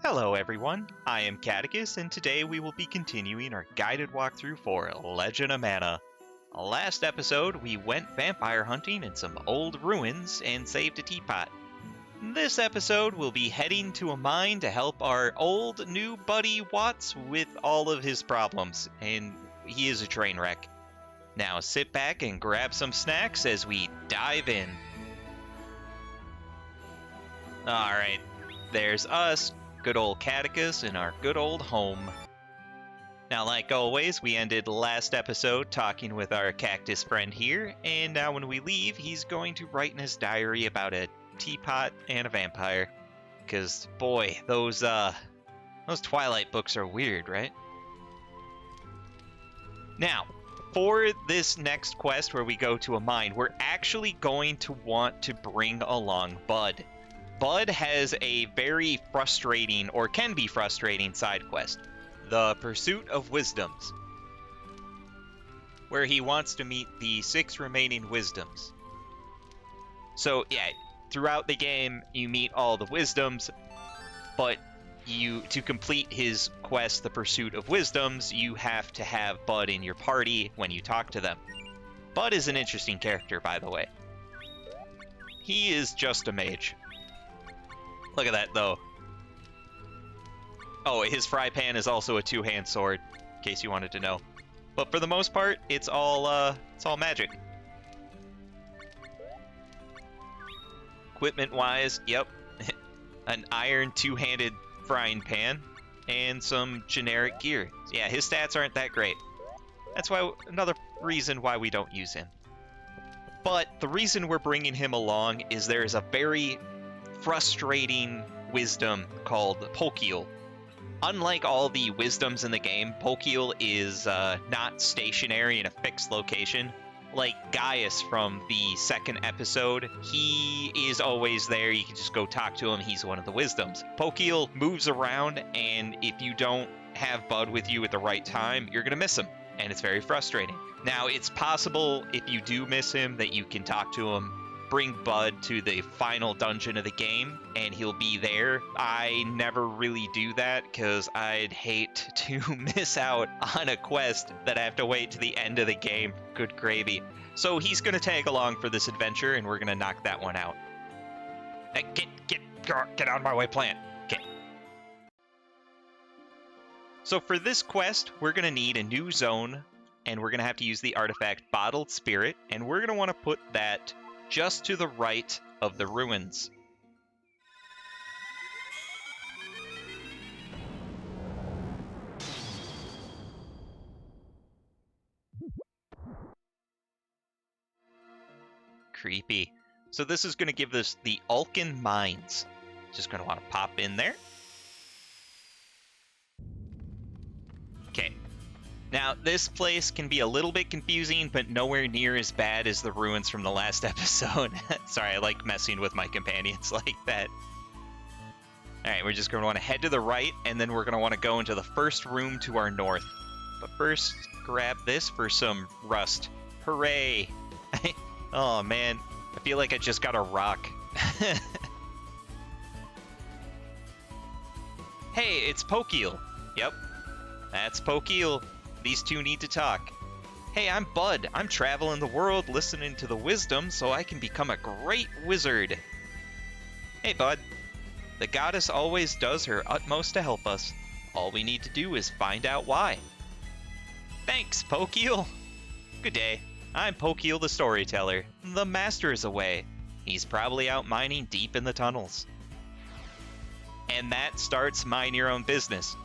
Hello everyone, I am Catechus, and today we will be continuing our guided walkthrough for Legend of Mana. Last episode, we went vampire hunting in some old ruins and saved a teapot. This episode, we'll be heading to a mine to help our old new buddy Watts with all of his problems, and he is a train wreck. Now sit back and grab some snacks as we dive in. Alright, there's us. Good old Catechus in our good old home. Now, like always, we ended last episode talking with our cactus friend here, and now when we leave, he's going to write in his diary about a teapot and a vampire. Because, boy, those Twilight books are weird, right? Now, for this next quest where we go to a mine, we're actually going to want to bring along Bud. Bud has a very frustrating, or can be frustrating, side quest, the Pursuit of Wisdoms, where he wants to meet the 6 remaining wisdoms. So, yeah, throughout the game, you meet all the wisdoms, but to complete his quest, the Pursuit of Wisdoms, you have to have Bud in your party when you talk to them. Bud is an interesting character, by the way. He is just a mage. Look at that, though. Oh, his fry pan is also a 2-hand sword, in case you wanted to know. But for the most part, it's all magic. Equipment-wise, yep. An iron 2-handed frying pan and some generic gear. Yeah, his stats aren't that great. That's why another reason why we don't use him. But the reason we're bringing him along is there is a very frustrating wisdom called Pokiel. Unlike all the wisdoms in the game, Pokiel is not stationary in a fixed location. Like Gaius from the second episode, he is always there. You can just go talk to him. He's one of the wisdoms. Pokiel moves around, and if you don't have Bud with you at the right time, you're going to miss him, and it's very frustrating. Now, it's possible if you do miss him that you can talk to him, bring Bud to the final dungeon of the game, and he'll be there. I never really do that, because I'd hate to miss out on a quest that I have to wait to the end of the game. Good gravy. So he's going to tag along for this adventure, and we're going to knock that one out. Hey, get out of my way, plant. Okay. So for this quest, we're going to need a new zone, and we're going to have to use the artifact Bottled Spirit, and we're going to want to put that just to the right of the ruins. Creepy. So this is going to give us the Ulkan Mines. Just going to want to pop in there. Okay. Now, this place can be a little bit confusing, but nowhere near as bad as the ruins from the last episode. Sorry, I like messing with my companions like that. Alright, we're just going to want to head to the right, and then we're going to want to go into the first room to our north. But first, grab this for some rust. Hooray! Oh, man. I feel like I just got a rock. Hey, it's Pokiel. Yep, that's Pokiel. These two need to talk. Hey, I'm Bud. I'm traveling the world listening to the wisdom so I can become a great wizard. Hey, Bud. The goddess always does her utmost to help us. All we need to do is find out why. Thanks, Pokiel. Good day. I'm Pokiel the storyteller. The master is away. He's probably out mining deep in the tunnels. And that starts Mind Your Own Business,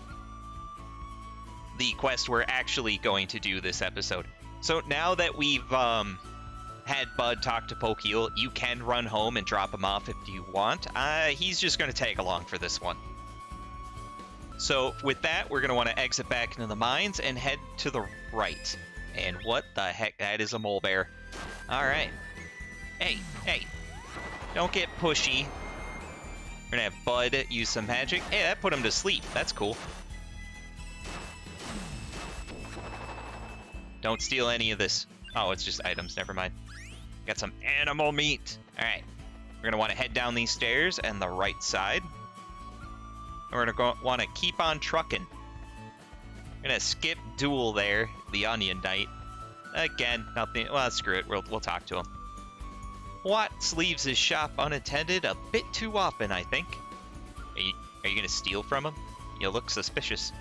the quest we're actually going to do this episode. So now that we've had Bud talk to Pokiel, you can run home and drop him off if you want. He's just going to tag along for this one. So with that, we're going to want to exit back into the mines and head to the right. And what the heck? That is a mole bear. All right. Hey, don't get pushy. We're going to have Bud use some magic. Hey, that put him to sleep. That's cool. Don't steal any of this. Oh, it's just items. Never mind. Got some animal meat. All right. We're going to want to head down these stairs and the right side. We're gonna want to keep on trucking. We're gonna skip Duel there, the Onion Knight. Again, nothing. Well, screw it. We'll talk to him. Watts leaves his shop unattended a bit too often, I think. Are you gonna steal from him? You look suspicious.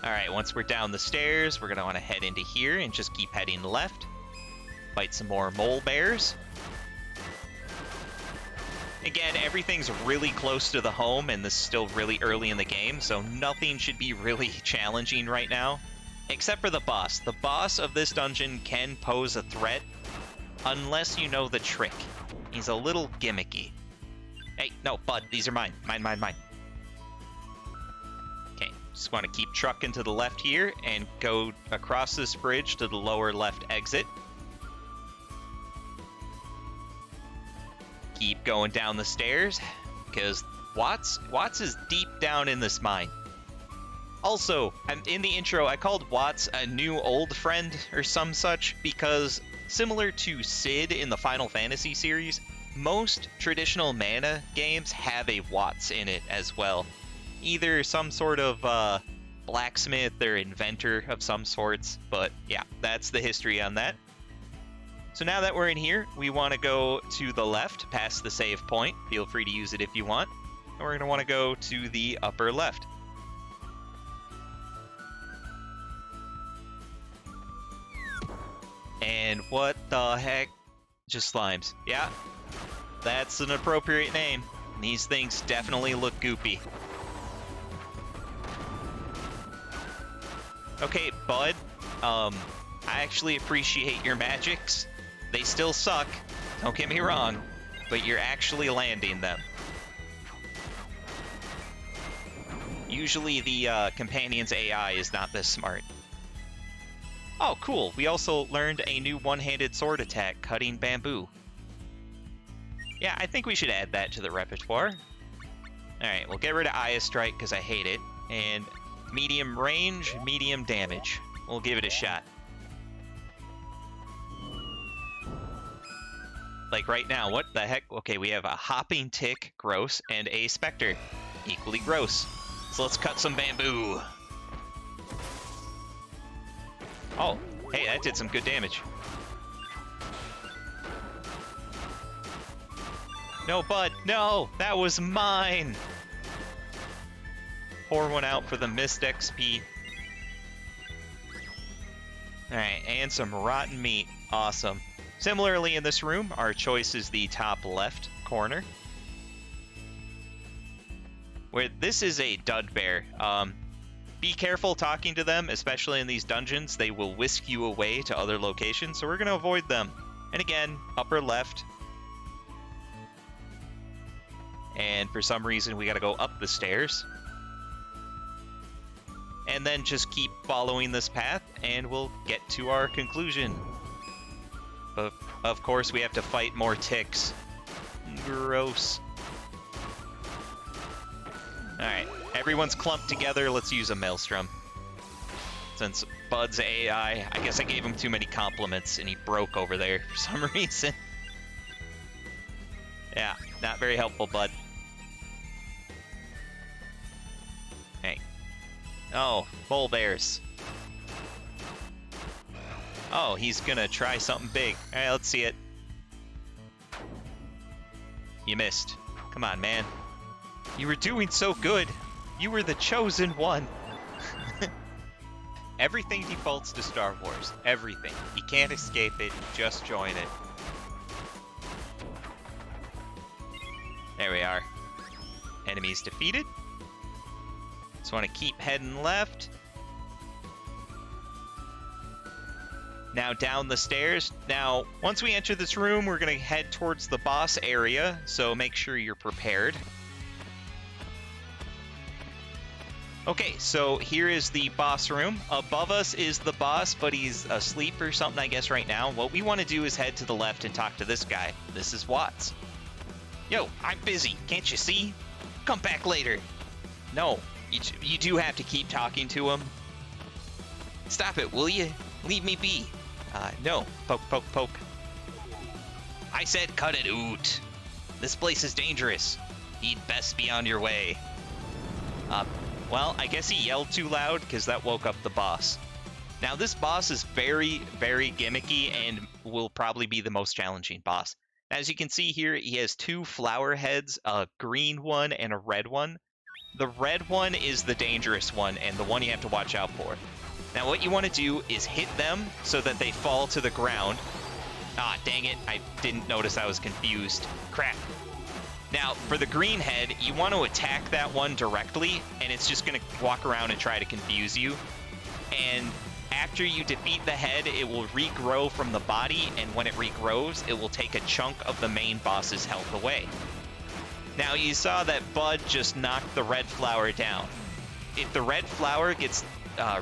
Alright, once we're down the stairs, we're gonna want to head into here and just keep heading left. Fight some more mole bears. Again, everything's really close to the home, and this is still really early in the game, so nothing should be really challenging right now. Except for the boss. The boss of this dungeon can pose a threat, unless you know the trick. He's a little gimmicky. Hey, no, bud, these are mine. Mine. Okay, just want to keep trucking to the left here, and go across this bridge to the lower left exit. Keep going down the stairs, because Watts is deep down in this mine. Also, in the intro, I called Watts a new old friend or some such, because similar to Sid in the Final Fantasy series, most traditional mana games have a Watts in it as well. Either some sort of blacksmith or inventor of some sorts, but yeah, that's the history on that. So now that we're in here, we want to go to the left, past the save point. Feel free to use it if you want. And we're going to want to go to the upper left. And what the heck? Just slimes. Yeah, that's an appropriate name. These things definitely look goopy. Okay, bud. I actually appreciate your magics. They still suck, don't get me wrong, but you're actually landing them. Usually the companion's AI is not this smart. Oh, cool. We also learned a new one-handed sword attack, cutting bamboo. Yeah, I think we should add that to the repertoire. Alright, we'll get rid of Aya Strike because I hate it. And medium range, medium damage. We'll give it a shot. Like right now, what the heck? Okay, we have a hopping tick, gross, and a specter, equally gross. So let's cut some bamboo. Oh, hey, that did some good damage. No, bud, no, that was mine. Pour one out for the missed XP. Alright, and some rotten meat. Awesome. Similarly in this room, our choice is the top left corner. Where this is a dud bear. Be careful talking to them, especially in these dungeons. They will whisk you away to other locations, so we're going to avoid them. And again, upper left. And for some reason, we got to go up the stairs. And then just keep following this path, and we'll get to our conclusion. But of course, we have to fight more ticks. Gross. Alright, everyone's clumped together. Let's use a Maelstrom. Since Bud's AI, I guess I gave him too many compliments, and he broke over there for some reason. Yeah, not very helpful, Bud. Hey. Oh, mole bears. Oh, he's gonna try something big. Alright, let's see it. You missed. Come on, man. You were doing so good. You were the chosen one. Everything defaults to Star Wars. Everything. You can't escape it. Just join it. There we are. Enemies defeated. Just want to keep heading left. Now down the stairs. Now, once we enter this room, we're going to head towards the boss area, so make sure you're prepared. Okay, so here is the boss room. Above us is the boss, but he's asleep or something, I guess, right now. What we want to do is head to the left and talk to this guy. This is Watts. Yo, I'm busy. Can't you see? Come back later. No, you do have to keep talking to him. Stop it, will you? Leave me be. No. Poke, poke, poke. I said cut it out. This place is dangerous. He'd best be on your way. Well, I guess he yelled too loud because that woke up the boss. Now, this boss is very, very gimmicky and will probably be the most challenging boss. As you can see here, he has 2 flower heads, a green one and a red one. The red one is the dangerous one and the one you have to watch out for. Now, what you want to do is hit them so that they fall to the ground. Ah, dang it, I didn't notice I was confused. Crap. Now, for the green head, you want to attack that one directly, and it's just going to walk around and try to confuse you. And after you defeat the head, it will regrow from the body, and when it regrows, it will take a chunk of the main boss's health away. Now, you saw that Bud just knocked the red flower down. If the red flower gets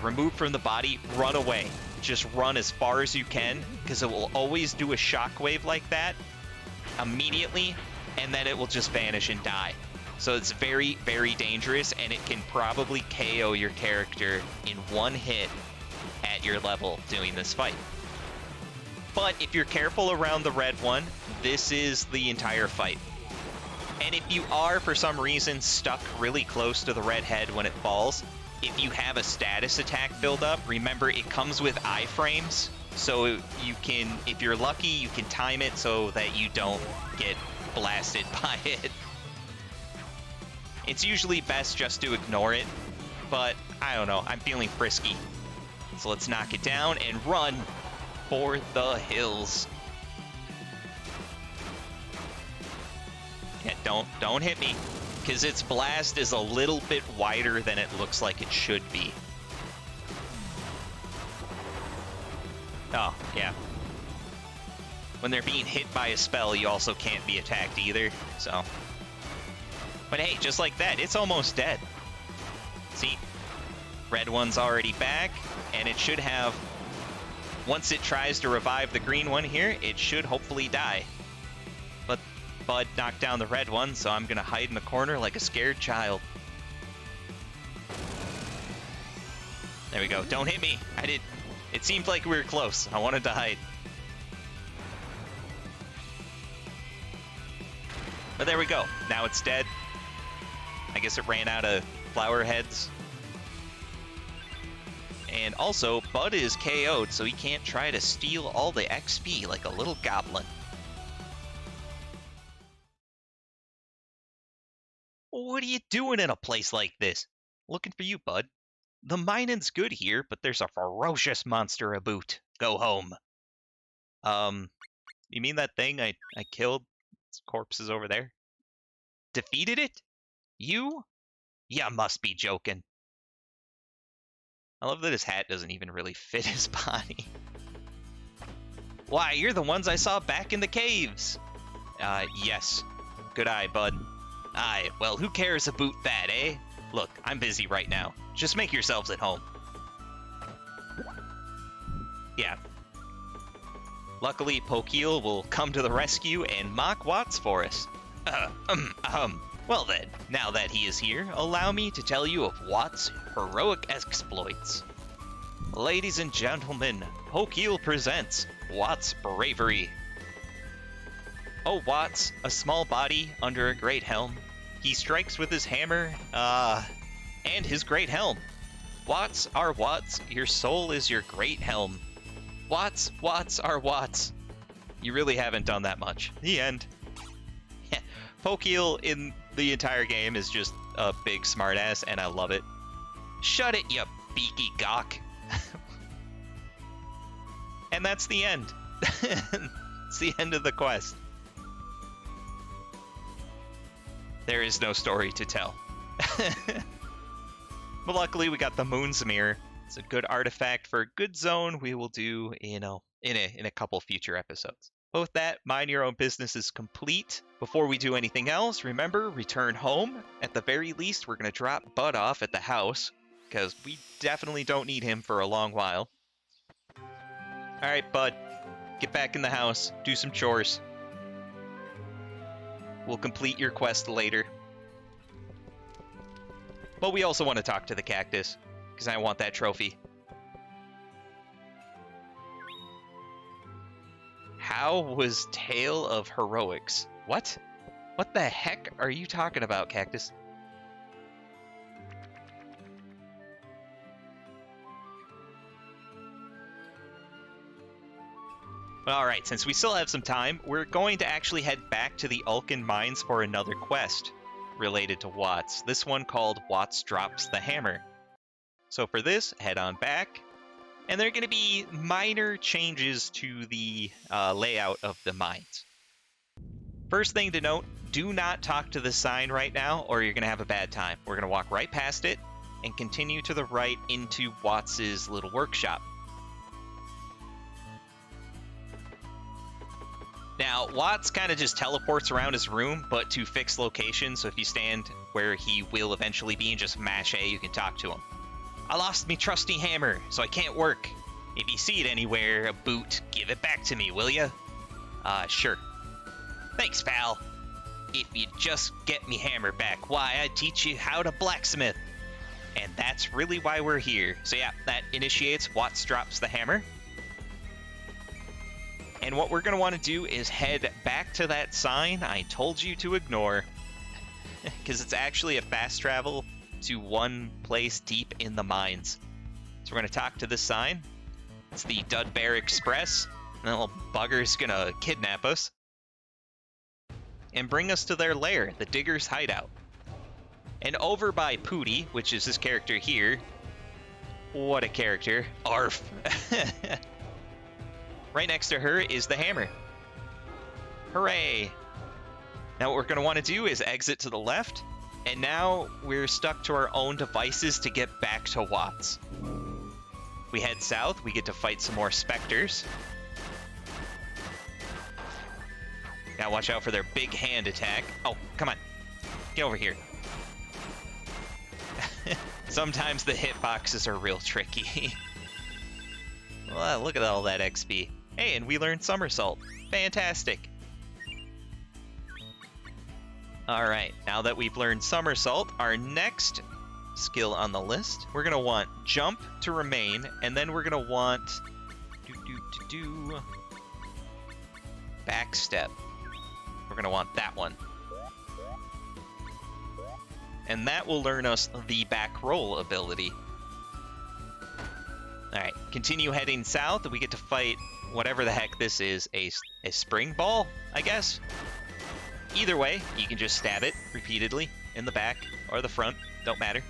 removed from the body, run away. Just run as far as you can, because it will always do a shockwave like that immediately, and then it will just vanish and die. So it's very, very dangerous, and it can probably KO your character in one hit at your level doing this fight. But if you're careful around the red one, this is the entire fight. And if you are, for some reason, stuck really close to the red head when it falls, if you have a status attack build up, remember it comes with iframes, so you can, if you're lucky, you can time it so that you don't get blasted by it. It's usually best just to ignore it, but I don't know, I'm feeling frisky. So let's knock it down and run for the hills. Yeah, don't hit me, because its blast is a little bit wider than it looks like it should be. Oh, yeah. When they're being hit by a spell, you also can't be attacked either, so. But hey, just like that, it's almost dead. See? Red one's already back, and it should have, once it tries to revive the green one here, it should hopefully die. But Bud knocked down the red one, so I'm gonna hide in the corner like a scared child. There we go. Don't hit me. It seemed like we were close. I wanted to hide. But there we go. Now it's dead. I guess it ran out of flower heads. And also, Bud is KO'd, so he can't try to steal all the XP like a little goblin. What are you doing in a place like this? Looking for you, Bud. The mining's good here, but there's a ferocious monster aboot. Go home. You mean that thing I killed? Its corpse is over there. Defeated it? You? Ya must be joking. I love that his hat doesn't even really fit his body. Why, you're the ones I saw back in the caves. Yes. Good eye, Bud. Aye, well, who cares about that, eh? Look, I'm busy right now. Just make yourselves at home. Yeah. Luckily, Pokeel will come to the rescue and mock Watts for us. Well then, now that he is here, allow me to tell you of Watts' heroic exploits. Ladies and gentlemen, Pokeel presents Watts' bravery. Oh, Watts, a small body under a great helm. He strikes with his hammer, and his great helm. Watts, our Watts, your soul is your great helm. Watts, Watts, our Watts. You really haven't done that much. The end. Pokeel in the entire game is just a big smartass, and I love it. Shut it, you beaky gawk. And that's the end. It's the end of the quest. There is no story to tell. But luckily we got the Moon's Mirror. It's a good artifact for a good zone we will do, in a couple future episodes. But with that, mind your own business is complete. Before we do anything else, remember, return home. At the very least, we're going to drop Bud off at the house, because we definitely don't need him for a long while. Alright, Bud. Get back in the house. Do some chores. We'll complete your quest later. But we also want to talk to the cactus, because I want that trophy. How was Tale of Heroics? What? What the heck are you talking about, Cactus? Alright, since we still have some time, we're going to actually head back to the Ulkan mines for another quest related to Watts. This one called Watts Drops the Hammer. So for this, head on back, and there are going to be minor changes to the layout of the mines. First thing to note, do not talk to the sign right now or you're going to have a bad time. We're going to walk right past it and continue to the right into Watts' little workshop. Now, Watts kind of just teleports around his room, but to fixed location, so if you stand where he will eventually be and just mash A, you can talk to him. I lost me trusty hammer, so I can't work. If you see it anywhere, a boot, give it back to me, will ya? Sure. Thanks, pal. If you'd just get me hammer back, why, I'd teach you how to blacksmith. And that's really why we're here. So yeah, that initiates Watts Drops the Hammer. And what we're going to want to do is head back to that sign I told you to ignore. Because it's actually a fast travel to one place deep in the mines. So we're going to talk to this sign. It's the Dudbear Express. And that little bugger's going to kidnap us. And bring us to their lair, the Digger's Hideout. And over by Pooty, which is this character here. What a character. Arf. Right next to her is the hammer. Hooray! Now what we're going to want to do is exit to the left, and now we're stuck to our own devices to get back to Watts. We head south, we get to fight some more specters. Now watch out for their big hand attack. Oh, come on. Get over here. Sometimes the hitboxes are real tricky. Well, look at all that XP. Hey, and we learned Somersault. Fantastic. Alright, now that we've learned Somersault, our next skill on the list, we're going to want Jump to remain, and then we're going to want Backstep. We're going to want that one. And that will learn us the back roll ability. Alright, continue heading south, and we get to fight whatever the heck this is, a spring ball, I guess? Either way, you can just stab it repeatedly in the back or the front, don't matter.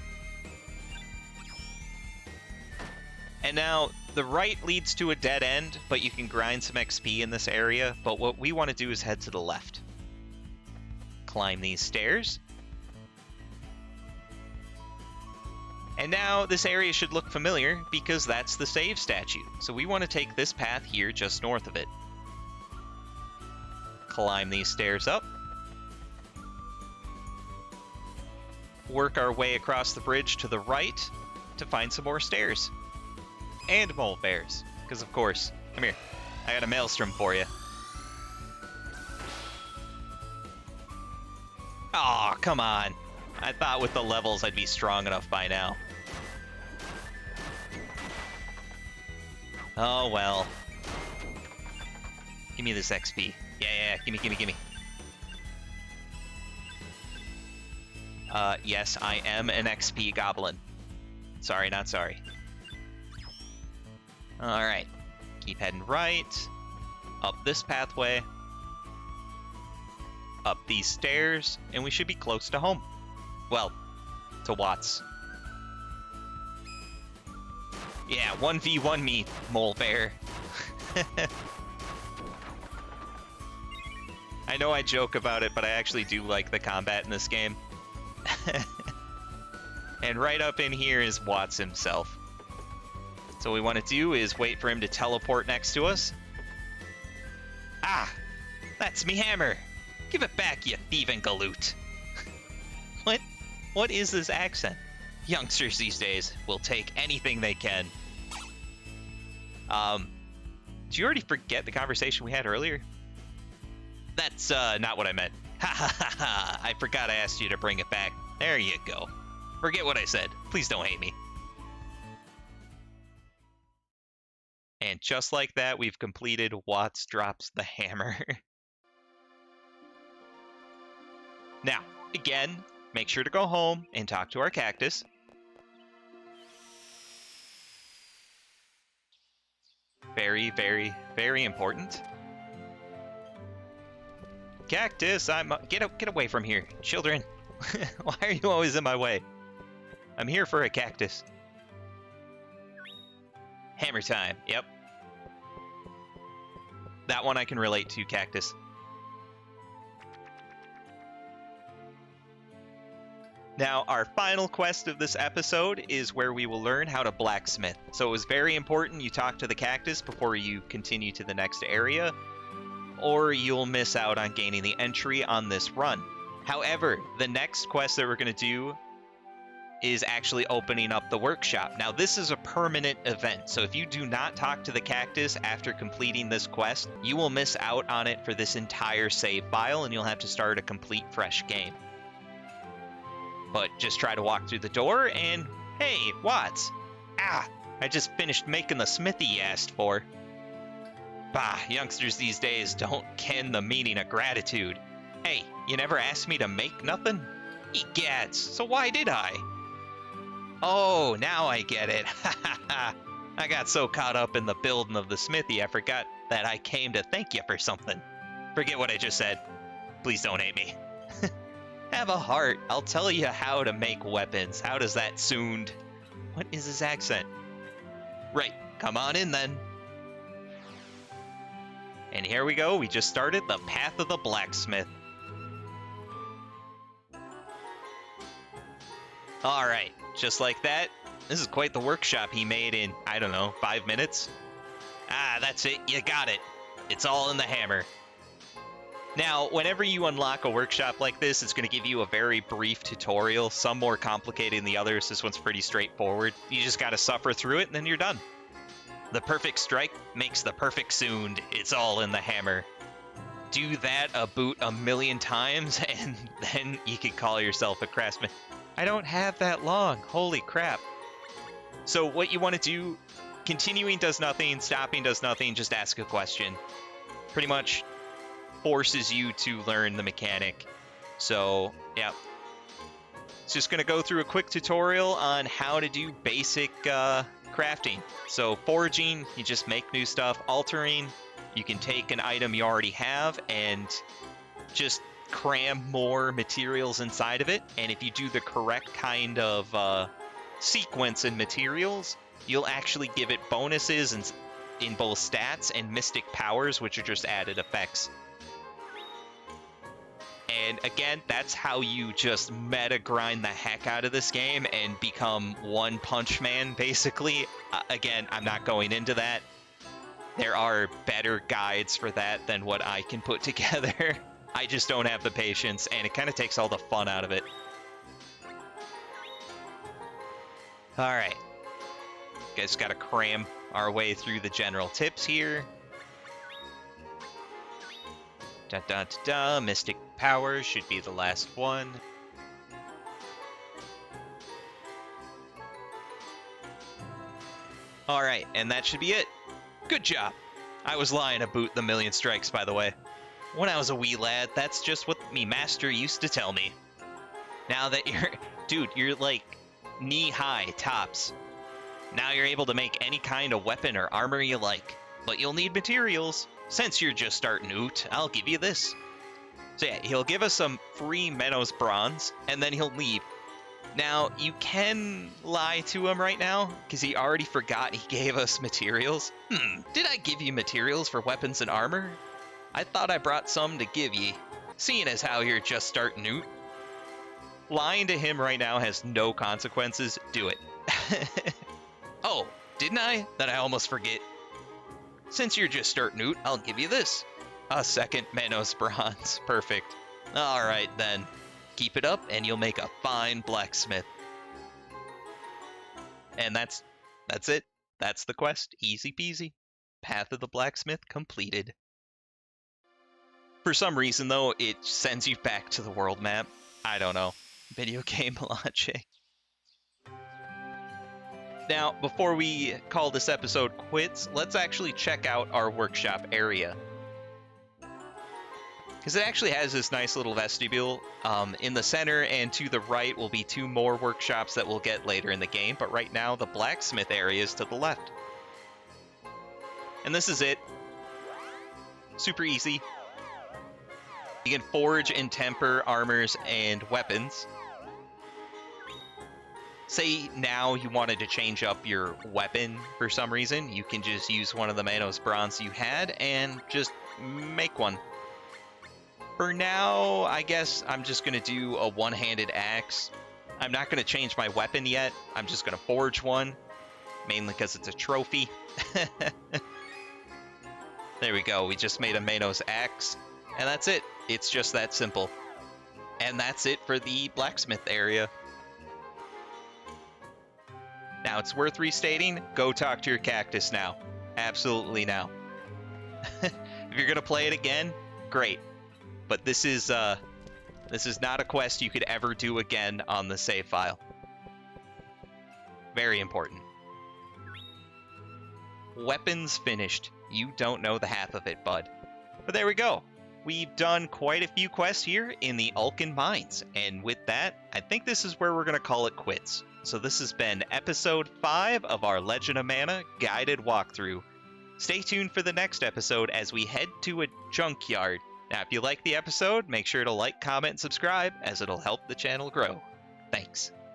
And now, the right leads to a dead end, but you can grind some XP in this area, but what we want to do is head to the left. Climb these stairs. And now this area should look familiar because that's the save statue. So we want to take this path here just north of it. Climb these stairs up. Work our way across the bridge to the right to find some more stairs. And mole bears. Because of course, come here. I got a maelstrom for you. Aw, come on. I thought with the levels I'd be strong enough by now. Oh, well. Give me this XP. Yeah, gimme. Yes, I am an XP goblin. Sorry, not sorry. Alright. Keep heading right. Up this pathway. Up these stairs, and we should be close to home. Well, to Watts. Yeah, 1v1 me, mole bear. I know I joke about it, but I actually do like the combat in this game. And right up in here is Watts himself. So what we want to do is wait for him to teleport next to us. Ah! That's me hammer! Give it back, you thieving galoot! What is this accent? Youngsters these days will take anything they can. Did you already forget the conversation we had earlier? That's not what I meant. Ha ha ha ha! I forgot I asked you to bring it back. There you go. Forget what I said. Please don't hate me. And just like that, we've completed Watts Drops the Hammer. Now, again, make sure to go home and talk to our cactus. Very, very, very important. Cactus, get away from here, children. Why are you always in my way? I'm here for a cactus. Hammer time, yep. That one I can relate to, cactus. Now, our final quest of this episode is where we will learn how to blacksmith. So it was very important you talk to the cactus before you continue to the next area, or you'll miss out on gaining the entry on this run. However, the next quest that we're going to do is actually opening up the workshop. Now, this is a permanent event, so if you do not talk to the cactus after completing this quest, you will miss out on it for this entire save file, and you'll have to start a complete fresh game. But just try to walk through the door, and hey, Watts! Ah, I just finished making the smithy you asked for. Bah, youngsters these days don't ken the meaning of gratitude. Hey, you never asked me to make nothing? Egads, so why did I? Oh, now I get it. Ha ha ha. I got so caught up in the building of the smithy, I forgot that I came to thank you for something. Forget what I just said. Please don't hate me. Have a heart. I'll tell you how to make weapons. How does that sound? What is his accent? Right, come on in then. And here we go. We just started the path of the blacksmith. Alright, just like that. This is quite the workshop he made in, I don't know, 5 minutes? Ah, that's it. You got it. It's all in the hammer. Now, whenever you unlock a workshop like this, it's going to give you a very brief tutorial, some more complicated than the others. This one's pretty straightforward. You just got to suffer through it, and then you're done. The perfect strike makes the perfect sound. It's all in the hammer. Do that a boot 1,000,000 times, and then you can call yourself a craftsman. I don't have that long. Holy crap. So what you want to do, continuing does nothing, stopping does nothing, just ask a question. Pretty much forces you to learn the mechanic. So, yeah. It's just going to go through a quick tutorial on how to do basic crafting. So, foraging, you just make new stuff. Altering, you can take an item you already have and just cram more materials inside of it. And if you do the correct kind of sequence and materials, you'll actually give it bonuses in both stats and mystic powers, which are just added effects. And again, that's how you just meta grind the heck out of this game and become One Punch Man, basically. Again, I'm not going into that. There are better guides for that than what I can put together. I just don't have the patience, and it kind of takes all the fun out of it. Alright. Guys, gotta cram our way through the general tips here. Da-da-da-da, Mystic Powers should be the last one. Alright, and that should be it. Good job. I was lying to boot the 1,000,000 strikes, by the way. When I was a wee lad, that's just what me master used to tell me. Now that you're... Dude, you're like knee-high tops. Now you're able to make any kind of weapon or armor you like. But you'll need materials. Since you're just starting out, I'll give you this. So yeah, he'll give us some free Menos bronze, and then he'll leave. Now, you can lie to him right now, because he already forgot he gave us materials. Did I give you materials for weapons and armor? I thought I brought some to give ye, seeing as how you're just starting out. Lying to him right now has no consequences. Do it. Oh, didn't I? That I almost forget. Since you're just starting out, I'll give you this. A second Menos bronze. Perfect. Alright then. Keep it up and you'll make a fine blacksmith. And that's it. That's the quest. Easy peasy. Path of the Blacksmith completed. For some reason though, it sends you back to the world map. I don't know. Video game logic. Now, before we call this episode quits, let's actually check out our workshop area. Because it actually has this nice little vestibule. In the center and to the right will be 2 more workshops that we'll get later in the game, but right now the blacksmith area is to the left. And this is it. Super easy. You can forge and temper armors and weapons. Say now you wanted to change up your weapon for some reason, you can just use one of the Manos bronze you had and just make one. For now, I guess I'm just going to do a one-handed axe. I'm not going to change my weapon yet. I'm just going to forge one, mainly because it's a trophy. There we go. We just made a Manos axe, and that's it. It's just that simple. And that's it for the blacksmith area. Now, it's worth restating, go talk to your cactus now. Absolutely now. If you're going to play it again, great. But this is not a quest you could ever do again on the save file. Very important. Weapons finished. You don't know the half of it, bud. But there we go. We've done quite a few quests here in the Ulkan Mines. And with that, I think this is where we're going to call it quits. So this has been episode 5 of our Legend of Mana guided walkthrough. Stay tuned for the next episode as we head to a junkyard. Now, if you like the episode, make sure to like, comment, and subscribe, as it'll help the channel grow. Thanks.